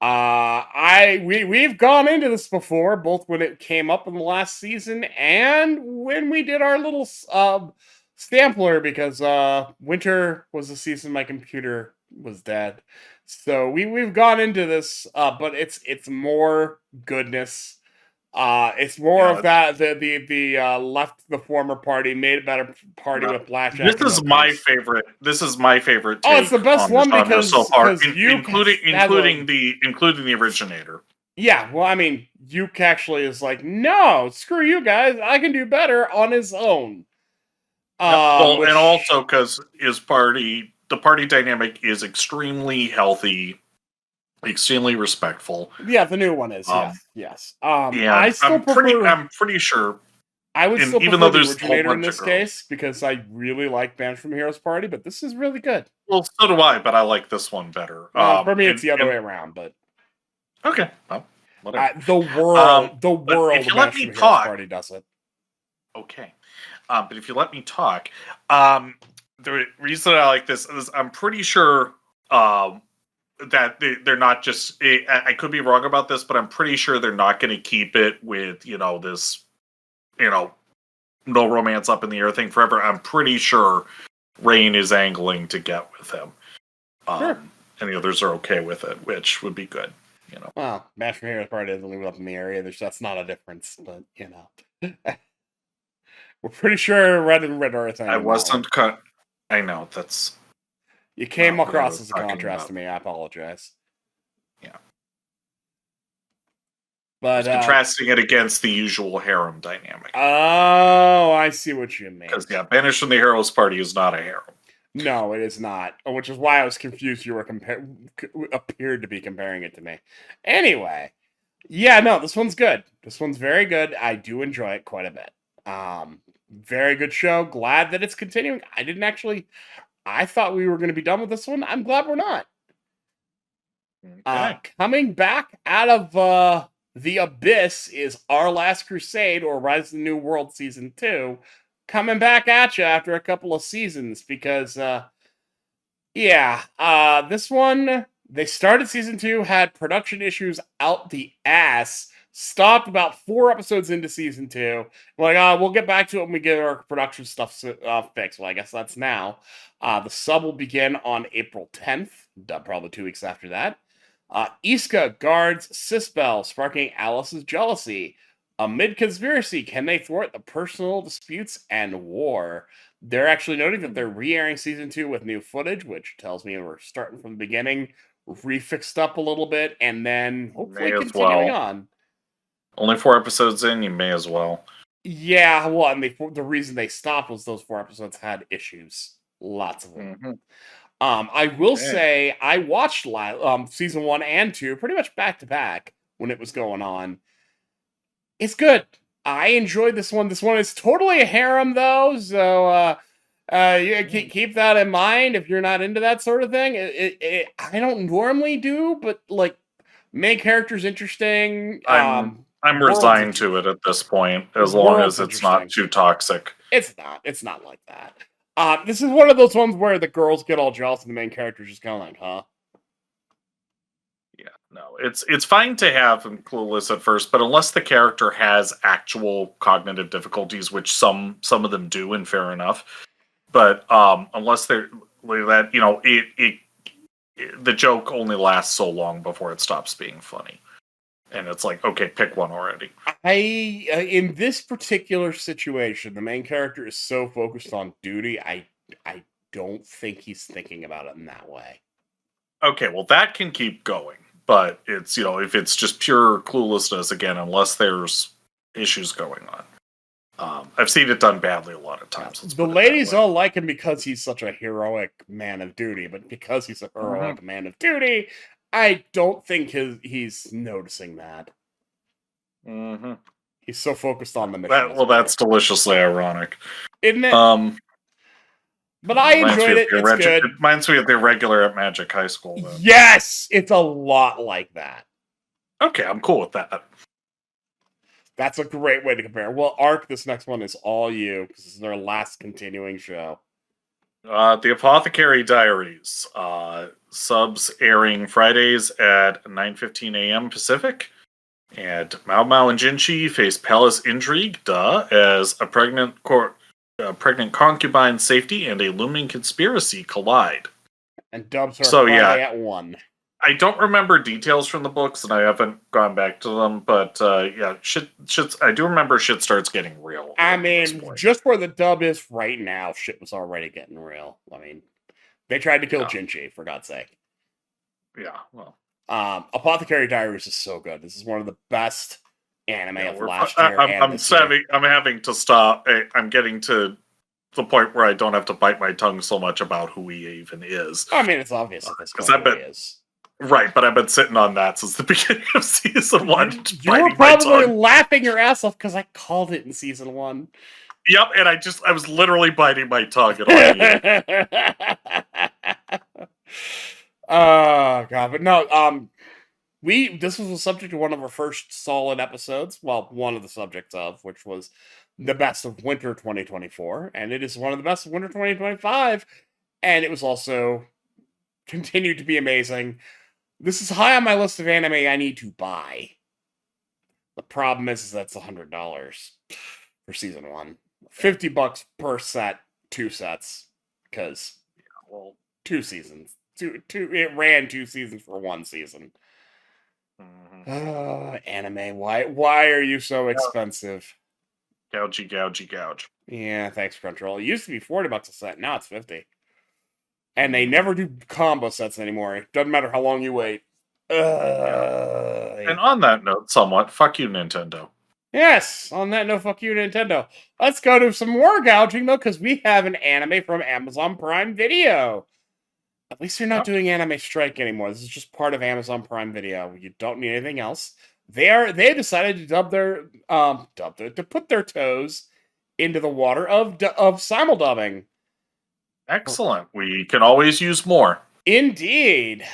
We've gone into this before, both when it came up in the last season and when we did our little sampler, because winter was the season my computer was dead. So we've gone into this, but it's more goodness. It's more of that the left the former party, made a better party with blackjack. This is my favorite. This is my favorite. Oh, it's the best one because so far, including the originator. Yeah, well, I mean, Yuke actually is like, no, screw you guys, I can do better on his own. And also because the party dynamic is extremely healthy. Extremely respectful. Yeah, the new one is. Yes. I'm pretty sure. I would still prefer the originator in this case because I really like Band from Heroes Party, but this is really good. Well, so do I, but I like this one better. For me, it's the other way around. But okay, well, whatever. The world. If you let me talk, Party does it. Okay, but if you let me talk, the reason I like this is I'm pretty sure. That they're not just. I could be wrong about this, but I'm pretty sure they're not going to keep it with this, no romance up in the air thing forever. I'm pretty sure Rain is angling to get with him, sure. And the others are okay with it, which would be good. Well, Match from Heroes Party doesn't leave it up in the area. That's not a difference, but we're pretty sure Red and Red Earth. I wasn't cut. I know that's. You came across as a contrast to me. I apologize. Yeah. But contrasting it against the usual harem dynamic. Oh, I see what you mean. Because Banished from the Heroes Party is not a harem. No, it is not. Which is why I was confused. You were appeared to be comparing it to me. Anyway, this one's good. This one's very good. I do enjoy it quite a bit. Very good show. Glad that it's continuing. I thought we were going to be done with this one. I'm glad we're not. Okay. Coming back out of the Abyss is Our Last Crusade, or Rise of the New World Season 2. Coming back at you after a couple of seasons, because, this one, they started Season 2, had production issues out the ass, Stopped about 4 episodes into season 2. We're like, we'll get back to it when we get our production stuff fixed. Well, I guess that's now. The sub will begin on April 10th, probably 2 weeks after that. Iska guards Sisbel, sparking Alice's jealousy. Amid conspiracy, can they thwart the personal disputes and war? They're actually noting that they're re-airing season 2 with new footage, which tells me we're starting from the beginning, refixed up a little bit, and then hopefully continuing on. Only 4 episodes in, you may as well. Yeah, well, and the reason they stopped was those 4 episodes had issues. Lots of them. Mm-hmm. I will say I watched season 1 and 2 pretty much back to back when it was going on. It's good. I enjoyed this one. This one is totally a harem, though, so keep that in mind if you're not into that sort of thing. I don't normally do, but like main character's interesting. I'm resigned to it at this point, as long as it's not too toxic. It's not. It's not like that. This is one of those ones where the girls get all jealous and the main character's just kind of like, huh? Yeah, no. It's fine to have them clueless at first, but unless the character has actual cognitive difficulties, which some of them do, and fair enough. But unless they're like that, the joke only lasts so long before it stops being funny. And it's like, okay, pick one already. In this particular situation, the main character is so focused on duty, I don't think he's thinking about it in that way. Okay, well, that can keep going. But it's, if it's just pure cluelessness, again, unless there's issues going on. I've seen it done badly a lot of times. The ladies all like him because he's such a heroic man of duty, but because he's a heroic man of duty, I don't think he's noticing that. Mm-hmm. He's so focused on the mission. That's deliciously ironic. Isn't it? But I enjoyed it. It's good. It reminds me of the irregular at Magic High School, though. Yes! It's a lot like that. Okay, I'm cool with that. That's a great way to compare. Well, Arc, this next one is all you, because this is their last continuing show. The Apothecary Diaries. Subs airing Fridays at 9:15 a.m. Pacific. And Mao Mao and Jinchi face palace intrigue, as a pregnant concubine's safety and a looming conspiracy collide. And dubs are Friday at 1. I don't remember details from the books, and I haven't gone back to them, but I do remember shit starts getting real. I mean, just where the dub is right now, shit was already getting real. I mean, they tried to kill Jinchi, for God's sake. Yeah, well. Apothecary Diaries is so good. This is one of the best anime of last year. I'm having to stop. I'm getting to the point where I don't have to bite my tongue so much about who he even is. I mean, it's obvious at this point who he is. Right, but I've been sitting on that since the beginning of season 1. You were probably laughing your ass off because I called it in season 1. Yep, and I was literally biting my tongue at all. Oh god, but no, this was the subject of one of our first solid episodes. Well, one of the subjects of, which was the best of winter 2024, and it is one of the best of winter 2025, and it was also continued to be amazing. This is high on my list of anime I need to buy. The problem is that's $100 for season 1. $50 per set, 2 sets, because 2 seasons. It ran 2 seasons for 1 season. Anime, why are you so expensive? Gouge. Yeah, thanks, Crunchyroll. It used to be $40 a set, now it's $50. And they never do combo sets anymore. It doesn't matter how long you wait. And on that note, somewhat, fuck you, Nintendo. Yes, on that note, fuck you, Nintendo. Let's go to some more gouging, though, because we have an anime from Amazon Prime Video. At least they're not doing Anime Strike anymore. This is just part of Amazon Prime Video. You don't need anything else. They decided to put their toes into the water of simuldubbing. Excellent. We can always use more. Indeed.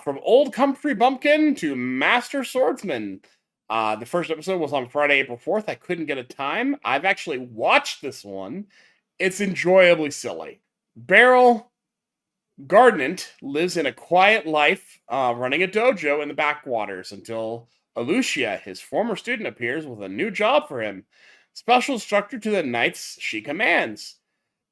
From Old Country Bumpkin to Master Swordsman. The first episode was on Friday, April 4th. I couldn't get a time. I've actually watched this one. It's enjoyably silly. Beryl Gardnant lives in a quiet life, running a dojo in the backwaters until Alucia, his former student, appears with a new job for him. Special instructor to the knights she commands.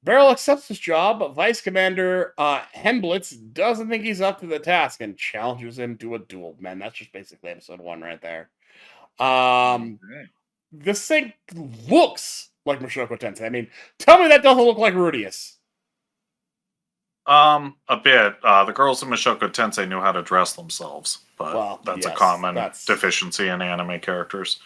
Beryl accepts his job, but Vice Commander Hemblitz doesn't think he's up to the task and challenges him to a duel. Man, that's just basically episode 1 right there. This thing looks like Mushoku Tensei. I mean, tell me that doesn't look like Rudius. A bit. The girls in Mushoku Tensei knew how to dress themselves, but that's a common deficiency in anime characters.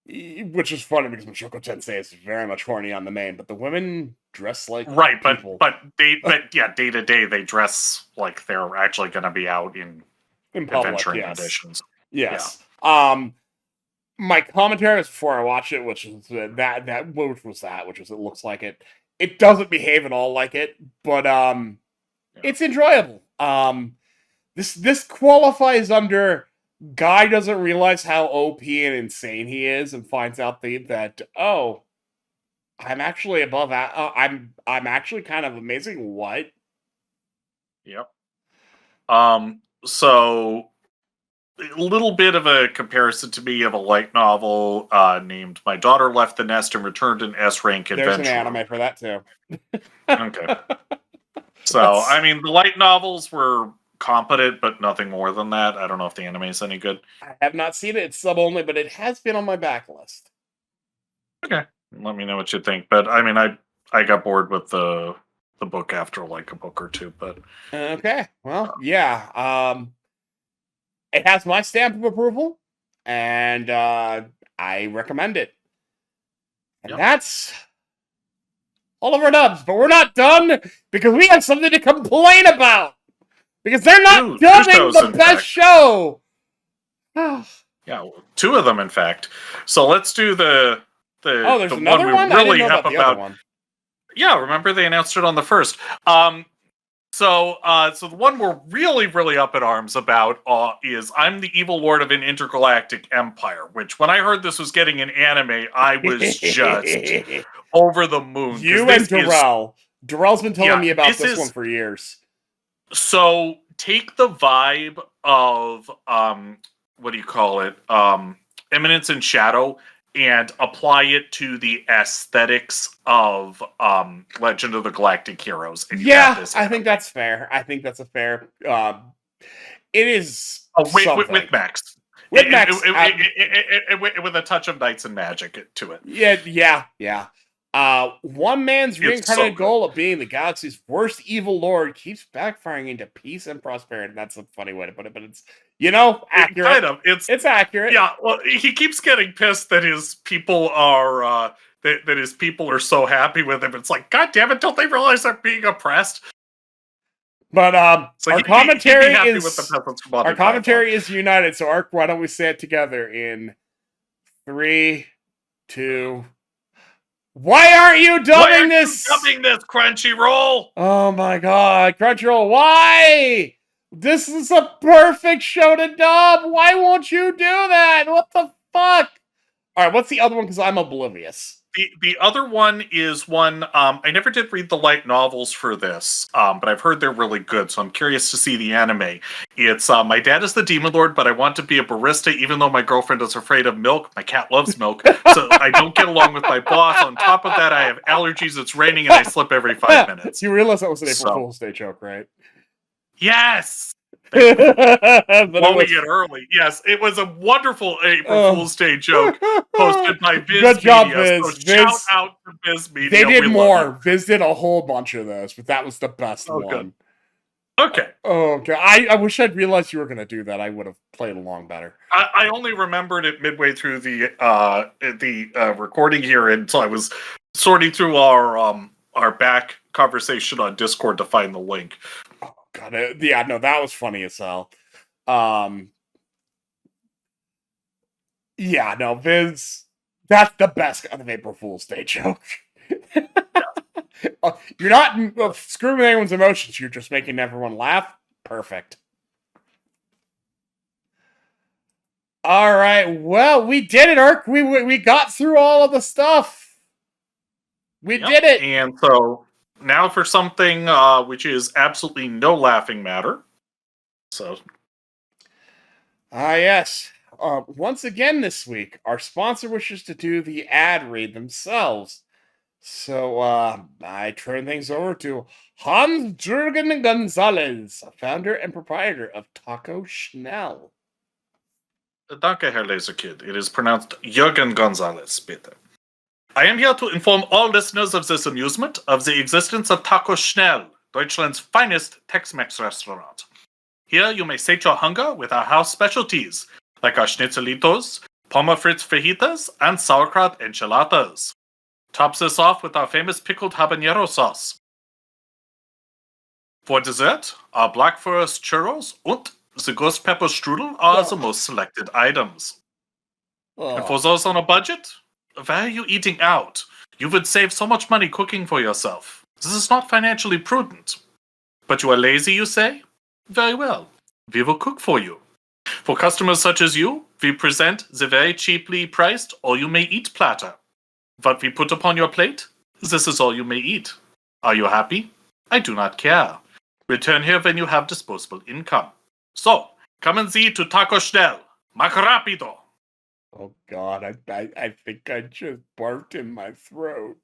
Which is funny because Mushoku Tensei is very much horny on the main, but the women dress like people. but day to day they dress like they're actually going to be out in public, adventuring conditions. Yes. Yeah. My commentary was before I watched it, which is it looks like it. It doesn't behave at all like it, but it's enjoyable. This qualifies under guy doesn't realize how OP and insane he is, and finds out that I'm actually above. I'm actually kind of amazing. What? Yep. So a little bit of a comparison to me of a light novel named "My Daughter Left the Nest and Returned an S-Rank Adventure." There's an anime for that too. Okay. So I mean, the light novels were competent, but nothing more than that. I don't know if the anime is any good. I have not seen it. It's sub only, but it has been on my backlist. Okay, let me know what you think. But I mean, I got bored with the book after like a book or two. But okay, well, yeah. It has my stamp of approval, and I recommend it. And that's all of our dubs, but we're not done because we have something to complain about. Because they're not dubbing the best show. Yeah, 2 of them, in fact. So let's do the there's another one? Really I didn't know about the other one. Yeah, remember they announced it on the first. So the one we're really, really up in arms about is I'm the evil lord of an intergalactic empire, which when I heard this was getting an anime, I was just over the moon. You and Darrell. Darrell's been telling me about this one for years. So take the vibe of what do you call it? Eminence and Shadow, and apply it to the aesthetics of Legend of the Galactic Heroes. Yeah, I think that's fair. I think that's a fair. It is with Max. With Max, with a touch of Knights and Magic to it. Yeah. One man's reincarnated goal of being the galaxy's worst evil lord keeps backfiring into peace and prosperity. That's a funny way to put it, but it's, accurate. It's accurate. Yeah, well, he keeps getting pissed that his people are that his people are so happy with him. It's like, God damn it, don't they realize they're being oppressed? But our commentary is united. So Ark, why don't we say it together in 3, 2. Why aren't you dubbing this? Dubbing this, Crunchyroll? Oh my god, Crunchyroll! Why? This is a perfect show to dub. Why won't you do that? What the fuck? All right, what's the other one? Because I'm oblivious. The other one is one, I never did read the light novels for this, but I've heard they're really good, so I'm curious to see the anime. It's, my dad is the Demon Lord, but I want to be a barista even though my girlfriend is afraid of milk. My cat loves milk, so I don't get along with my boss. On top of that, I have allergies, it's raining, and I slip every 5 minutes. You realize that was an April Fool's Day joke, right? Yes! Blowing it early. Yes, it was a wonderful April Fool's Day joke posted by Viz Good job, Media. Viz. So shout out to Viz Media. They did more. Viz did a whole bunch of those, but that was the best one. Good. Okay. Okay. I wish I'd realized you were going to do that. I would have played along better. I only remembered it midway through the recording here until I was sorting through our back conversation on Discord to find the link. God, yeah, no, that was funny as hell. Yeah, no, Viz, that's the best kind of April Fool's Day joke. You're not screwing anyone's emotions, you're just making everyone laugh. Perfect. All right, well, we did it, Ark. We got through all of the stuff. We did it. And so now for something which is absolutely no laughing matter. So. Yes. once again this week, our sponsor wishes to do the ad read themselves. So I turn things over to Hans-Jürgen Gonzalez, founder and proprietor of Taco Schnell. Danke, Herr Laserkid. It is pronounced Jürgen Gonzalez, bitte. I am here to inform all listeners of this amusement of the existence of Taco Schnell, Deutschland's finest Tex-Mex restaurant. Here you may sate your hunger with our house specialties, like our schnitzelitos, pommes fajitas, and sauerkraut enchiladas. Tops this off with our famous pickled habanero sauce. For dessert, our black forest churros and the ghost pepper strudel are the most selected items. And for those on a budget, why are you eating out? You would save so much money cooking for yourself. This is not financially prudent. But you are lazy, you say? Very well. We will cook for you. For customers such as you, we present the very cheaply priced all-you-may-eat platter. What we put upon your plate, this is all you may eat. Are you happy? I do not care. Return here when you have disposable income. So, come and see to Taco Schnell. Mach rapido. Oh God, I think I just barked in my throat.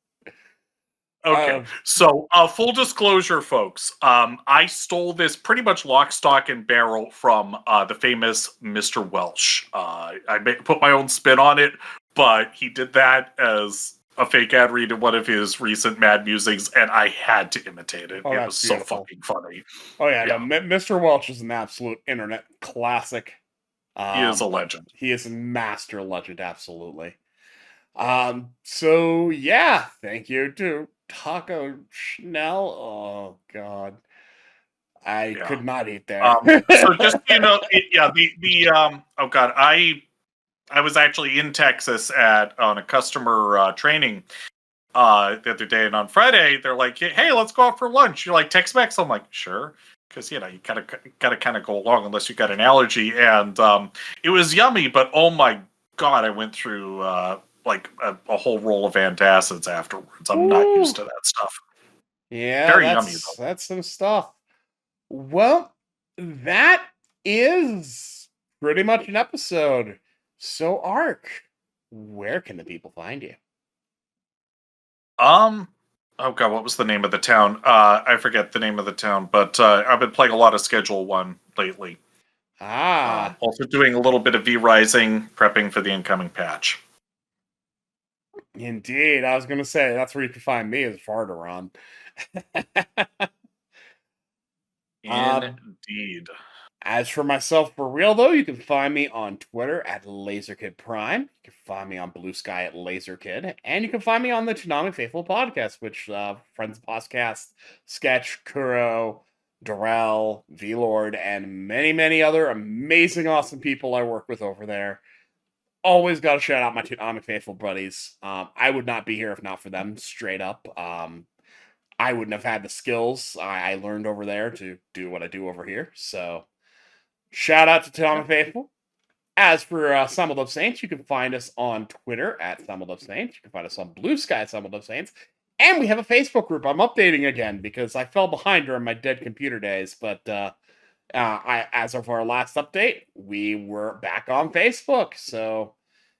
Okay, so full disclosure, folks. I stole this pretty much lock, stock, and barrel from the famous Mr. Welsh. I put my own spin on it, but he did that as a fake ad read in one of his recent Mad Musings, and I had to imitate it. It was beautiful. So fucking funny. Oh yeah. No, Mr. Welsh is an absolute internet classic. He is a legend. He is a master legend, absolutely. So yeah, thank you to Taco Schnell. Oh God, I could not eat there. So just oh God, I was actually in Texas on a customer training the other day, and on Friday they're like, "Hey, let's go out for lunch." You're like, "Tex-Mex?" I'm like, "Sure," because you gotta kind of go along unless you got an allergy. And it was yummy, but oh my God, I went through like a whole roll of antacids afterwards. I'm not used to that stuff. Yeah, very yummy though. That's some stuff. Well, that is pretty much an episode. So, Ark, where can the people find you? Oh God, what was the name of the town? I forget the name of the town, but I've been playing a lot of Schedule 1 lately. Also doing a little bit of V-Rising, prepping for the incoming patch. Indeed. I was going to say, that's where you can find me, is Vardaron. Indeed. As for myself, for real, though, you can find me on Twitter at LaserKidPrime. You can find me on Blue Sky at LaserKid. And you can find me on the Toonami Faithful podcast, which Friends Podcast, Sketch, Kuro, Darrell, V-Lord, and many, many other amazing, awesome people I work with over there. Always got to shout out my Toonami Faithful buddies. I would not be here if not for them, straight up. I wouldn't have had the skills I learned over there to do what I do over here, so... Shout out to Toonami Faithful. As for Simuldub Saints, you can find us on Twitter at Simuldub Saints. You can find us on Blue Sky at Simuldub Saints. And we have a Facebook group I'm updating again because I fell behind during my dead computer days. But as of our last update, we were back on Facebook. So,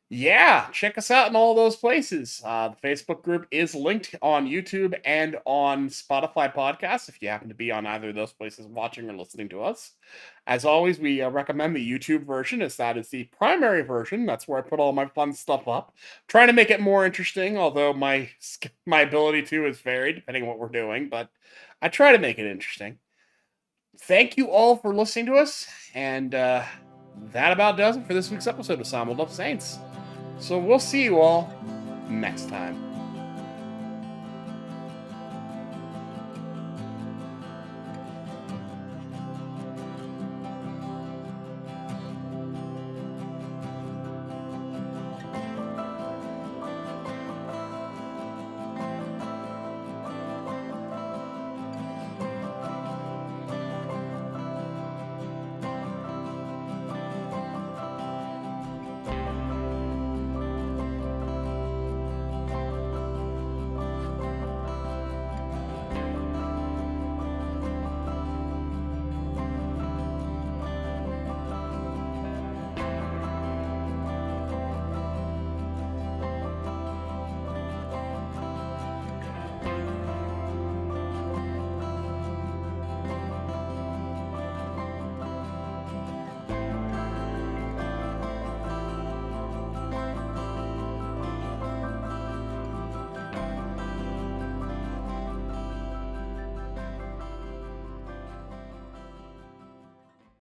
yeah, check us out in all those places. The Facebook group is linked on YouTube and on Spotify podcasts if you happen to be on either of those places watching or listening to us. As always, we recommend the YouTube version, as that is the primary version. That's where I put all my fun stuff up. Trying to make it more interesting, although my ability to is varied depending on what we're doing, but I try to make it interesting. Thank you all for listening to us, and that about does it for this week's episode of Simuldub Saints. So we'll see you all next time.